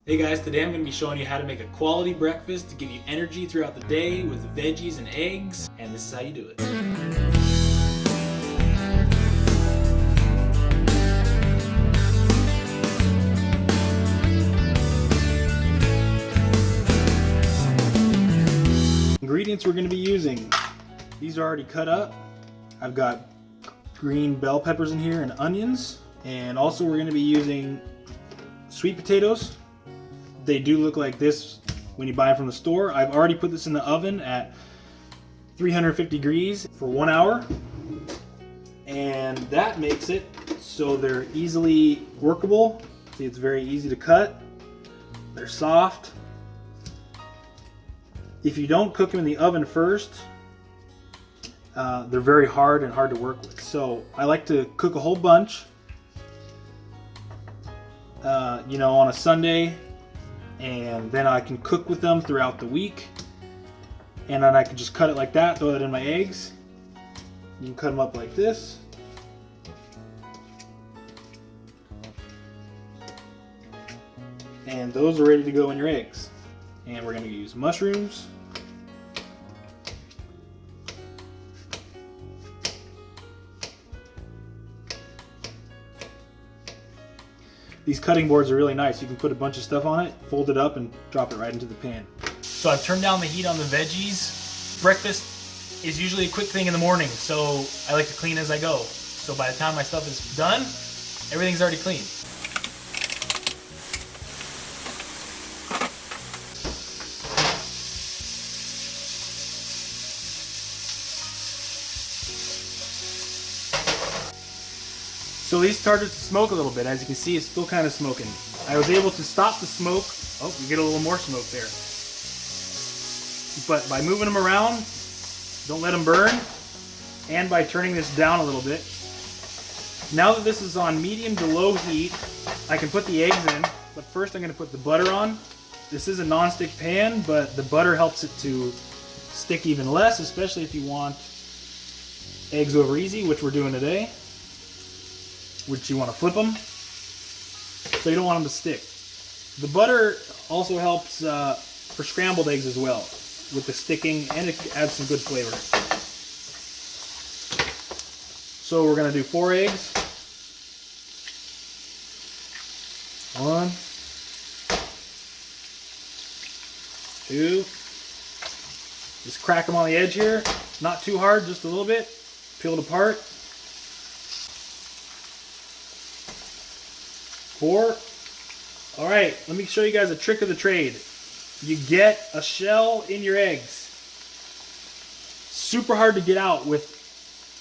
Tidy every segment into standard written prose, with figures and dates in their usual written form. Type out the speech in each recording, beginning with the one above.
Hey guys, today I'm going to be showing you how to make a quality breakfast to give you energy throughout the day with veggies and eggs, and this is how you do it. Ingredients we're going to be using. These are already cut up. I've got green bell peppers in here and onions, and also we're going to be using sweet potatoes. They do look like this when you buy them from the store. I've already put this in the oven at 350 degrees for 1 hour, and that makes it so they're easily workable. See, it's very easy to cut. They're soft. If you don't cook them in the oven first, they're very hard and hard to work with. So I like to cook a whole bunch, on a Sunday, and then I can cook with them throughout the week. And then I can just cut it like that, throw it in my eggs. You can cut them up like this. And those are ready to go in your eggs. And we're going to use mushrooms. These cutting boards are really nice. You can put a bunch of stuff on it, fold it up, and drop it right into the pan. So I've turned down the heat on the veggies. Breakfast is usually a quick thing in the morning, so I like to clean as I go. So by the time my stuff is done, everything's already clean. So these started to smoke a little bit. As you can see, it's still kind of smoking. I was able to stop the smoke. Oh, we get a little more smoke there. But by moving them around, don't let them burn, and by turning this down a little bit. Now that this is on medium to low heat, I can put the eggs in, but first I'm going to put the butter on. This is a non-stick pan, but the butter helps it to stick even less, especially if you want eggs over easy, which we're doing today. Which you want to flip them, so you don't want them to stick. The butter also helps for scrambled eggs as well, with the sticking, and it adds some good flavor. So we're going to do 4 eggs. 1, 2. Just crack them on the edge here, not too hard, just a little bit. Peel it apart. 4. All right, let me show you guys a trick of the trade. You get a shell in your eggs. Super hard to get out with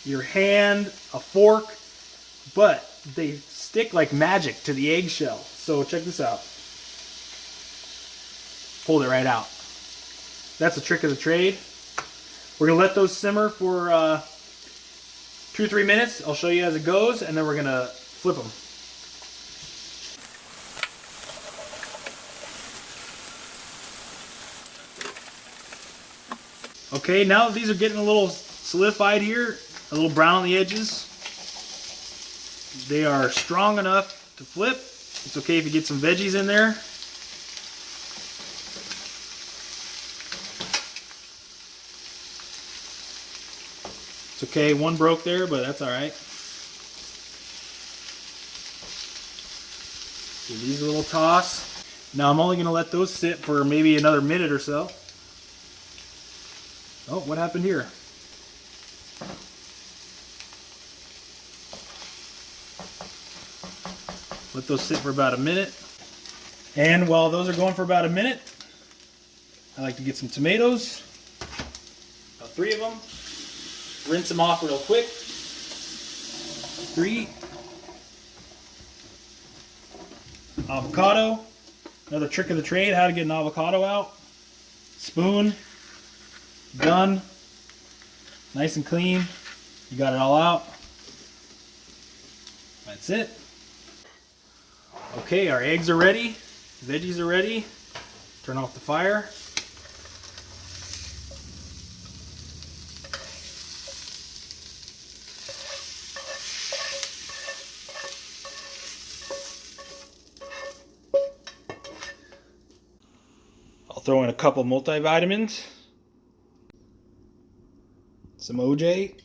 your hand, a fork, but they stick like magic to the eggshell. So check this out. Pull it right out. That's a trick of the trade. We're gonna let those simmer for 2-3 minutes. I'll show you as it goes, and then we're gonna flip them. Okay, now that these are getting a little solidified here, a little brown on the edges, they are strong enough to flip. It's okay if you get some veggies in there. It's okay, one broke there, but that's all right. Give these a little toss. Now I'm only going to let those sit for maybe another minute or so. Oh, what happened here? Let those sit for about a minute. And while those are going for about a minute, I like to get some tomatoes. About 3 of them. Rinse them off real quick. 3. Avocado. Another trick of the trade, how to get an avocado out. Spoon. Done. Nice and clean. You got it all out. That's it. Okay, our eggs are ready. Veggies are ready. Turn off the fire. throw in a couple multivitamins, some OJ,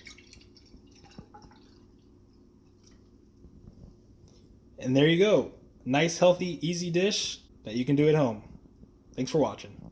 and there you go. Nice, healthy, easy dish that you can do at home. Thanks for watching.